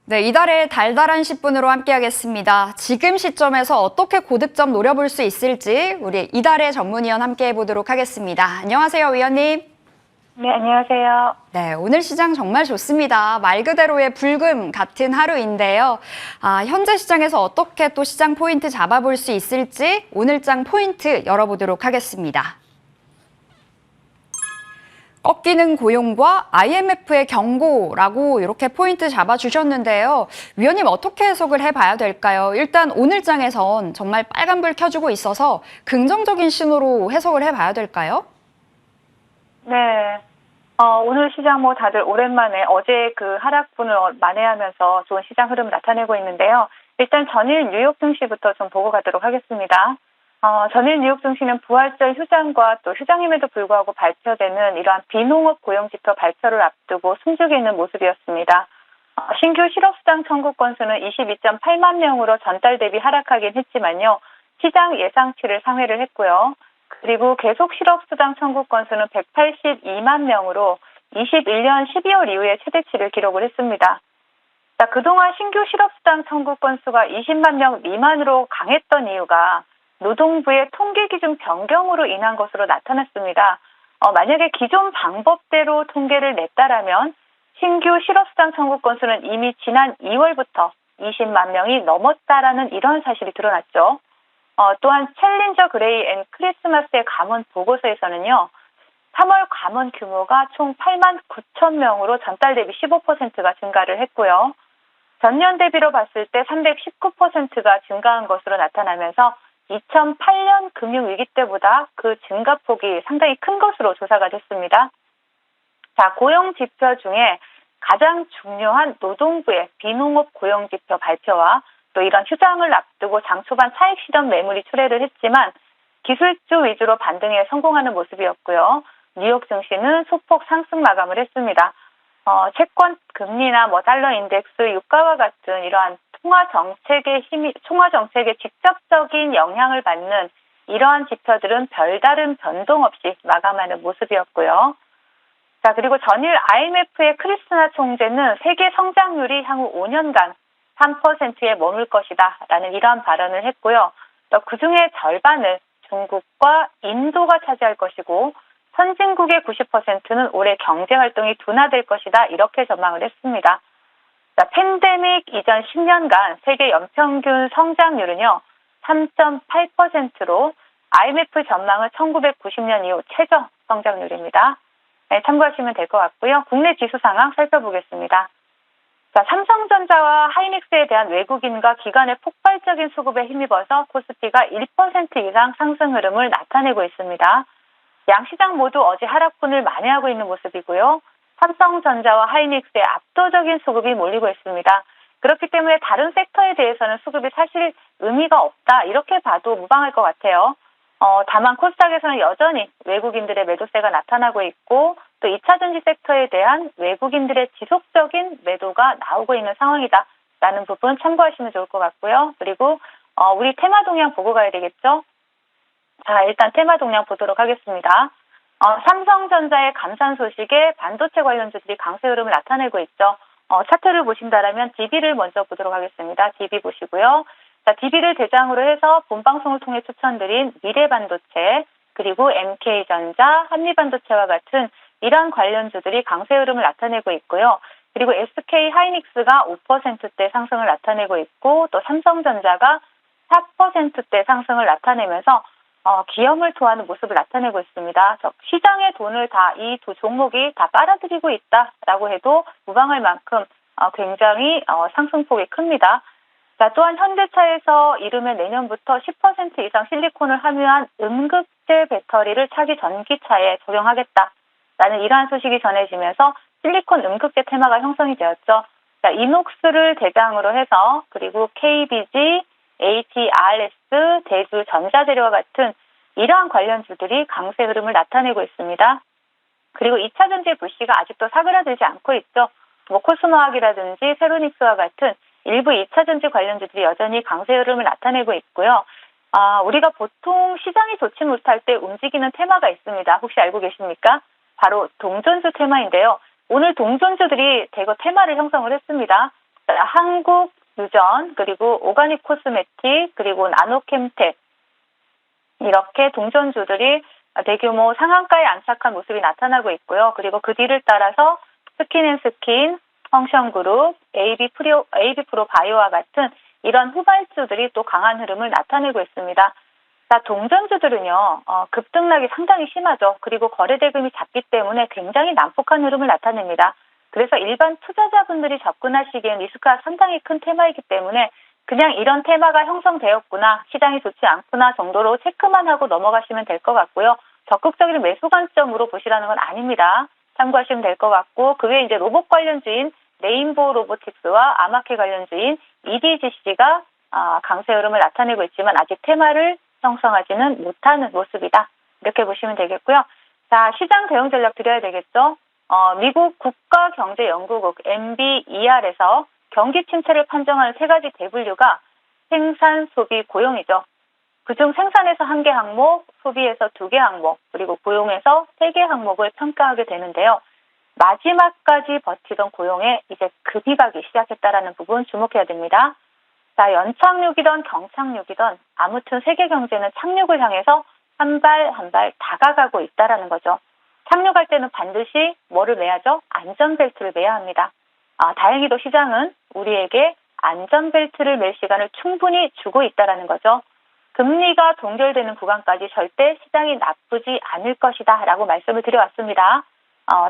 네, 이달의 달달한 10분으로 함께하겠습니다. 지금 시점에서 어떻게 고득점 노려볼 수 있을지 우리 이달의 전문위원 함께 해보도록 하겠습니다. 안녕하세요, 위원님. 네, 안녕하세요. 네, 오늘 시장 정말 좋습니다. 말 그대로의 불금 같은 하루인데요. 현재 시장에서 어떻게 또 시장 포인트 잡아볼 수 있을지 오늘장 포인트 열어보도록 하겠습니다. 꺾이는 고용과 IMF의 경고라고 이렇게 포인트 잡아주셨는데요. 위원님 어떻게 해석을 해봐야 될까요? 일단 오늘장에선 정말 빨간불 켜주고 있어서 긍정적인 신호로 해석을 해봐야 될까요? 네. 오늘 시장 다들 오랜만에 어제 그 하락분을 만회하면서 좋은 시장 흐름 나타내고 있는데요. 일단 전일 뉴욕 증시부터 좀 보고 가도록 하겠습니다. 전일 뉴욕 증시는 부활절 휴장과 또 휴장임에도 불구하고 발표되는 이러한 비농업 고용지표 발표를 앞두고 숨죽여 있는 모습이었습니다. 신규 실업수당 청구 건수는 22.8만 명으로 전달 대비 하락하긴 했지만요. 시장 예상치를 상회를 했고요. 그리고 계속 실업수당 청구 건수는 182만 명으로 21년 12월 이후에 최대치를 기록을 했습니다. 자, 그동안 신규 실업수당 청구 건수가 20만 명 미만으로 강했던 이유가 노동부의 통계 기준 변경으로 인한 것으로 나타났습니다. 만약에 기존 방법대로 통계를 냈다라면 신규 실업수당 청구 건수는 이미 지난 2월부터 20만 명이 넘었다라는 이런 사실이 드러났죠. 또한 챌린저 그레이 앤 크리스마스의 감원 보고서에서는요. 3월 감원 규모가 총 8만 9천 명으로 전달 대비 15%가 증가를 했고요. 전년 대비로 봤을 때 319%가 증가한 것으로 나타나면서 2008년 금융위기 때보다 그 증가폭이 상당히 큰 것으로 조사가 됐습니다. 자, 고용지표 중에 가장 중요한 노동부의 비농업 고용지표 발표와 또 이런 휴장을 앞두고 장 초반 차익 실현 매물이 출회를 했지만 기술주 위주로 반등에 성공하는 모습이었고요. 뉴욕 증시는 소폭 상승 마감을 했습니다. 채권 금리나 달러 인덱스, 유가와 같은 이러한 통화 정책의 직접적인 영향을 받는 이러한 지표들은 별다른 변동 없이 마감하는 모습이었고요. 자, 그리고 전일 IMF의 크리스나 총재는 세계 성장률이 향후 5년간 3%에 머물 것이다 라는 이러한 발언을 했고요. 또 그중에 절반을 중국과 인도가 차지할 것이고 선진국의 90%는 올해 경제활동이 둔화될 것이다 이렇게 전망을 했습니다. 자, 팬데믹 이전 10년간 세계 연평균 성장률은요 3.8%로 IMF 전망은 1990년 이후 최저 성장률입니다. 네, 참고하시면 될 것 같고요. 국내 지수 상황 살펴보겠습니다. 자, 삼성전자와 하이닉스에 대한 외국인과 기관의 폭발적인 수급에 힘입어서 코스피가 1% 이상 상승 흐름을 나타내고 있습니다. 양시장 모두 어제 하락분을 만회하고 있는 모습이고요. 삼성전자와 하이닉스의 압도적인 수급이 몰리고 있습니다. 그렇기 때문에 다른 섹터에 대해서는 수급이 사실 의미가 없다 이렇게 봐도 무방할 것 같아요. 다만 코스닥에서는 여전히 외국인들의 매도세가 나타나고 있고 또 2차전지 섹터에 대한 외국인들의 지속적인 매도가 나오고 있는 상황이다라는 부분 참고하시면 좋을 것 같고요. 그리고 우리 테마 동향 보고 가야 되겠죠. 자, 일단 테마 동향 보도록 하겠습니다. 삼성전자의 감산 소식에 반도체 관련주들이 강세 흐름을 나타내고 있죠. 차트를 보신다면 DB를 먼저 보도록 하겠습니다. DB 보시고요. 자, DB를 대상으로 해서 본방송을 통해 추천드린 미래반도체, 그리고 MK전자, 한미반도체와 같은 이러한 관련주들이 강세 흐름을 나타내고 있고요. 그리고 SK 하이닉스가 5%대 상승을 나타내고 있고 또 삼성전자가 4%대 상승을 나타내면서 기염을 토하는 모습을 나타내고 있습니다. 시장의 돈을 다 이 두 종목이 다 빨아들이고 있다라고 해도 무방할 만큼 굉장히 상승폭이 큽니다. 자, 또한 현대차에서 이르면 내년부터 10% 이상 실리콘을 함유한 음극재 배터리를 차기 전기차에 적용하겠다라는 이러한 소식이 전해지면서 실리콘 음극재 테마가 형성이 되었죠. 자, 이녹스를 대상으로 해서 그리고 KBG, HRS, 대주 전자재료와 같은 이러한 관련주들이 강세 흐름을 나타내고 있습니다. 그리고 2차전지의 불씨가 아직도 사그라들지 않고 있죠. 코스모학이라든지 세로닉스와 같은 일부 2차전지 관련주들이 여전히 강세 흐름을 나타내고 있고요. 우리가 보통 시장이 좋지 못할 때 움직이는 테마가 있습니다. 혹시 알고 계십니까? 바로 동전주 테마인데요. 오늘 동전주들이 대거 테마를 형성을 했습니다. 자, 한국유전, 그리고 오가닉 코스메틱, 그리고 나노캠텍 이렇게 동전주들이 대규모 상한가에 안착한 모습이 나타나고 있고요. 그리고 그 뒤를 따라서 스킨앤스킨, 펑션그룹, AB프로 바이오와 같은 이런 후발주들이 또 강한 흐름을 나타내고 있습니다. 자, 동전주들은요, 급등락이 상당히 심하죠. 그리고 거래 대금이 작기 때문에 굉장히 난폭한 흐름을 나타냅니다. 그래서 일반 투자자분들이 접근하시기엔 리스크가 상당히 큰 테마이기 때문에 그냥 이런 테마가 형성되었구나, 시장이 좋지 않구나 정도로 체크만 하고 넘어가시면 될 것 같고요. 적극적인 매수 관점으로 보시라는 건 아닙니다. 참고하시면 될 것 같고, 그 외에 이제 로봇 관련주인 레인보우 로보틱스와 아마케 관련주인 EDGC가 강세 흐름을 나타내고 있지만 아직 테마를 형성하지는 못하는 모습이다. 이렇게 보시면 되겠고요. 자, 시장 대응 전략 드려야 되겠죠. 미국 국가경제연구국 NBER에서 경기 침체를 판정하는 세 가지 대분류가 생산, 소비, 고용이죠. 그중 생산에서 1개 항목, 소비에서 2개 항목, 그리고 고용에서 3개 항목을 평가하게 되는데요. 마지막까지 버티던 고용에 이제 급이 가기 시작했다라는 부분 주목해야 됩니다. 자, 연착륙이든 경착륙이든 아무튼 세계 경제는 착륙을 향해서 한 발 한 발 다가가고 있다라는 거죠. 착륙할 때는 반드시 뭐를 매야죠? 안전벨트를 매야 합니다. 다행히도 시장은 우리에게 안전벨트를 맬 시간을 충분히 주고 있다라는 거죠. 금리가 동결되는 구간까지 절대 시장이 나쁘지 않을 것이다 라고 말씀을 드려왔습니다.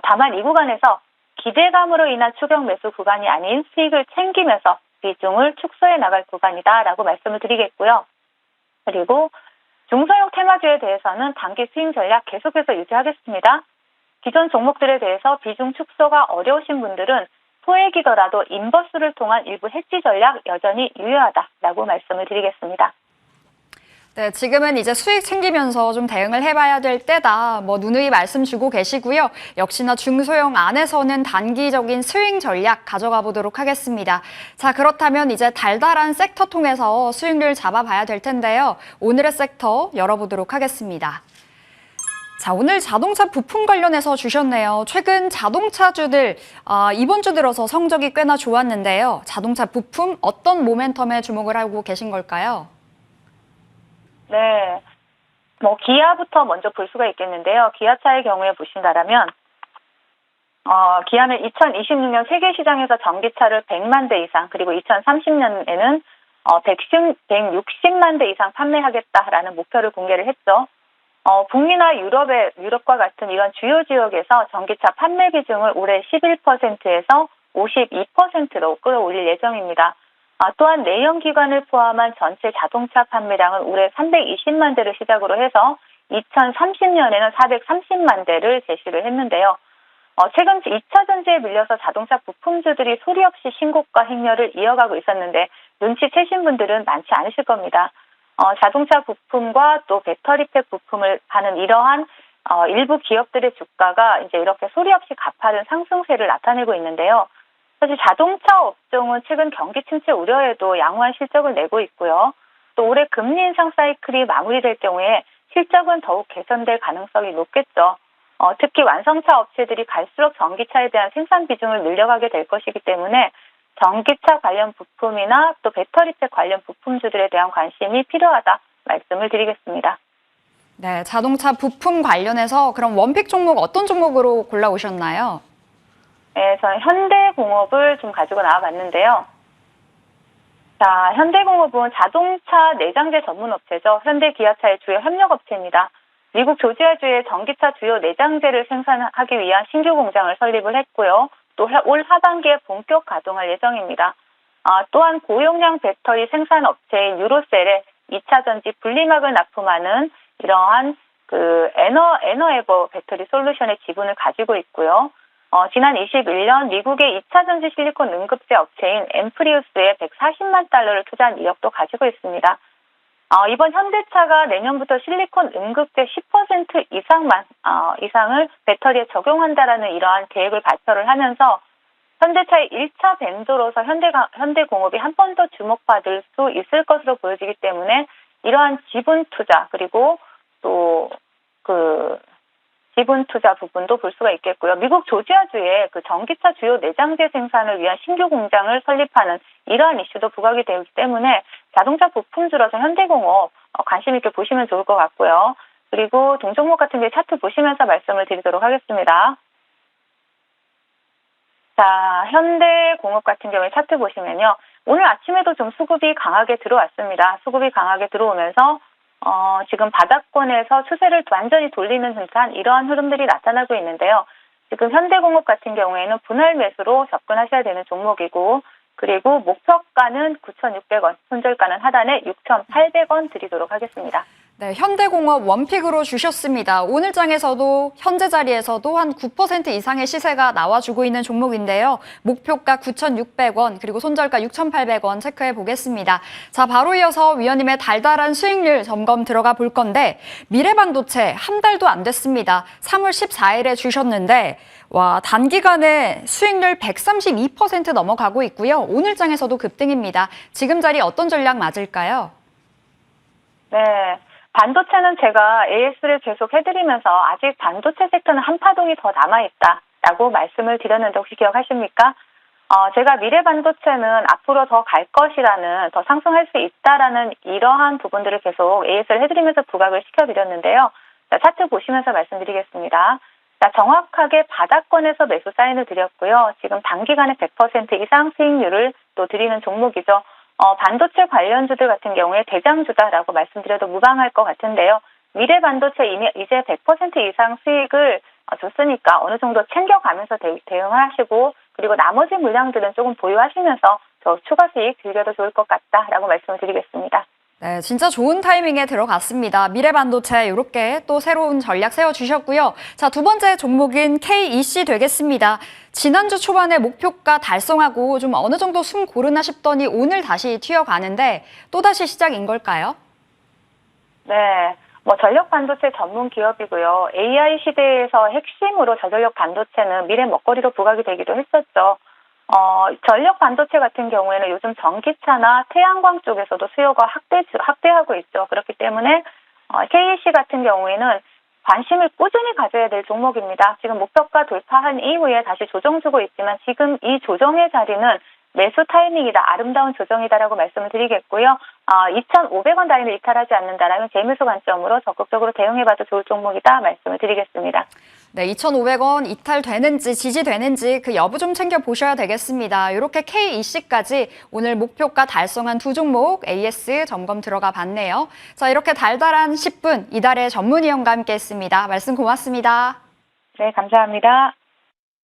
다만 이 구간에서 기대감으로 인한 추격 매수 구간이 아닌 수익을 챙기면서 비중을 축소해 나갈 구간이다 라고 말씀을 드리겠고요. 그리고 중소형 테마주에 대해서는 단기 스윙 전략 계속해서 유지하겠습니다. 기존 종목들에 대해서 비중 축소가 어려우신 분들은 소액이더라도 인버스를 통한 일부 해지 전략 여전히 유효하다라고 말씀을 드리겠습니다. 네, 지금은 이제 수익 챙기면서 좀 대응을 해봐야 될 때다. 누누이 말씀 주고 계시고요. 역시나 중소형 안에서는 단기적인 스윙 전략 가져가 보도록 하겠습니다. 자, 그렇다면 이제 달달한 섹터 통해서 수익률 잡아봐야 될 텐데요. 오늘의 섹터 열어보도록 하겠습니다. 자, 오늘 자동차 부품 관련해서 주셨네요. 최근 자동차주들 이번 주 들어서 성적이 꽤나 좋았는데요. 자동차 부품 어떤 모멘텀에 주목을 하고 계신 걸까요? 네, 기아부터 먼저 볼 수가 있겠는데요. 기아차의 경우에 보신다라면 기아는 2026년 세계 시장에서 전기차를 100만 대 이상, 그리고 2030년에는 160만 대 이상 판매하겠다라는 목표를 공개를 했죠. 북미나 유럽과 같은 이런 주요 지역에서 전기차 판매 비중을 올해 11%에서 52%로 끌어올릴 예정입니다. 또한 내연기관을 포함한 전체 자동차 판매량은 올해 320만 대를 시작으로 해서 2030년에는 430만 대를 제시를 했는데요. 최근 2차 전지에 밀려서 자동차 부품주들이 소리 없이 신고가 행렬을 이어가고 있었는데 눈치채신 분들은 많지 않으실 겁니다. 자동차 부품과 또 배터리팩 부품을 파는 이러한 일부 기업들의 주가가 이제 이렇게 소리 없이 가파른 상승세를 나타내고 있는데요. 사실 자동차 업종은 최근 경기 침체 우려에도 양호한 실적을 내고 있고요. 또 올해 금리 인상 사이클이 마무리될 경우에 실적은 더욱 개선될 가능성이 높겠죠. 특히 완성차 업체들이 갈수록 전기차에 대한 생산 비중을 늘려가게 될 것이기 때문에 전기차 관련 부품이나 또 배터리팩 관련 부품주들에 대한 관심이 필요하다 말씀을 드리겠습니다. 네, 자동차 부품 관련해서 그럼 원픽 종목 어떤 종목으로 골라오셨나요? 네, 저는 현대공업을 좀 가지고 나와봤는데요. 자, 현대공업은 자동차 내장재 전문 업체죠. 현대 기아차의 주요 협력 업체입니다. 미국 조지아주의 전기차 주요 내장재를 생산하기 위한 신규 공장을 설립을 했고요. 또 올 하반기에 본격 가동할 예정입니다. 또한 고용량 배터리 생산 업체인 유로셀에 2차 전지 분리막을 납품하는 이러한 에너에버 배터리 솔루션의 지분을 가지고 있고요. 지난 21년 미국의 2차 전지 실리콘 응급제 업체인 엠프리우스에 140만 달러를 투자한 이력도 가지고 있습니다. 이번 현대차가 내년부터 실리콘 응급제 10% 이상을 배터리에 적용한다라는 이러한 계획을 발표를 하면서 현대차의 1차 벤더로서 현대공업이 한 번 더 주목받을 수 있을 것으로 보여지기 때문에 이러한 지분 투자 그리고 또 지분 투자 부분도 볼 수가 있겠고요. 미국 조지아주에 그 전기차 주요 내장재 생산을 위한 신규 공장을 설립하는 이러한 이슈도 부각이 되기 때문에 자동차 부품주로서 현대공업 관심 있게 보시면 좋을 것 같고요. 그리고 동종목 같은 게 차트 보시면서 말씀을 드리도록 하겠습니다. 자, 현대공업 같은 경우에 차트 보시면요. 오늘 아침에도 좀 수급이 강하게 들어왔습니다. 수급이 강하게 들어오면서 지금 바닥권에서 추세를 완전히 돌리는 듯한 이러한 흐름들이 나타나고 있는데요. 지금 현대공업 같은 경우에는 분할 매수로 접근하셔야 되는 종목이고, 그리고 목표가는 9,600원, 손절가는 하단에 6,800원 드리도록 하겠습니다. 네, 현대공업 원픽으로 주셨습니다. 오늘 장에서도 현재 자리에서도 한 9% 이상의 시세가 나와주고 있는 종목인데요. 목표가 9,600원 그리고 손절가 6,800원 체크해 보겠습니다. 자, 바로 이어서 위원님의 달달한 수익률 점검 들어가 볼 건데 미래반도체 한 달도 안 됐습니다. 3월 14일에 주셨는데 와, 단기간에 수익률 132% 넘어가고 있고요. 오늘 장에서도 급등입니다. 지금 자리 어떤 전략 맞을까요? 네. 반도체는 제가 AS를 계속 해드리면서 아직 반도체 섹터는 한파동이 더 남아있다라고 말씀을 드렸는데 혹시 기억하십니까? 제가 미래 반도체는 앞으로 더 갈 것이라는, 더 상승할 수 있다라는 이러한 부분들을 계속 AS를 해드리면서 부각을 시켜드렸는데요. 자, 차트 보시면서 말씀드리겠습니다. 자, 정확하게 바닥권에서 매수 사인을 드렸고요. 지금 단기간에 100% 이상 수익률을 또 드리는 종목이죠. 반도체 관련주들 같은 경우에 대장주다라고 말씀드려도 무방할 것 같은데요. 미래 반도체 이제 100% 이상 수익을 줬으니까 어느 정도 챙겨가면서 대응하시고, 그리고 나머지 물량들은 조금 보유하시면서 더 추가 수익 즐겨도 좋을 것 같다라고 말씀을 드리겠습니다. 네, 진짜 좋은 타이밍에 들어갔습니다. 미래반도체 이렇게 또 새로운 전략 세워주셨고요. 자, 두 번째 종목인 KEC 되겠습니다. 지난주 초반에 목표가 달성하고 좀 어느 정도 숨 고르나 싶더니 오늘 다시 튀어가는데 또다시 시작인 걸까요? 네. 전력 반도체 전문 기업이고요. AI 시대에서 핵심으로 저전력 반도체는 미래 먹거리로 부각이 되기도 했었죠. 전력 반도체 같은 경우에는 요즘 전기차나 태양광 쪽에서도 수요가 확대하고 있죠. 그렇기 때문에 KEC 같은 경우에는 관심을 꾸준히 가져야 될 종목입니다. 지금 목표가 돌파한 이후에 다시 조정 주고 있지만 지금 이 조정의 자리는 매수 타이밍이다, 아름다운 조정이다라고 말씀을 드리겠고요. 2,500원 라인을 이탈하지 않는다라면 재매수 관점으로 적극적으로 대응해봐도 좋을 종목이다 말씀을 드리겠습니다. 네, 2,500원 이탈되는지 지지되는지 그 여부 좀 챙겨보셔야 되겠습니다. 이렇게 KEC까지 오늘 목표가 달성한 두 종목 AS 점검 들어가 봤네요. 자, 이렇게 달달한 10분 이달의 전문위원과 함께 했습니다. 말씀 고맙습니다. 네, 감사합니다.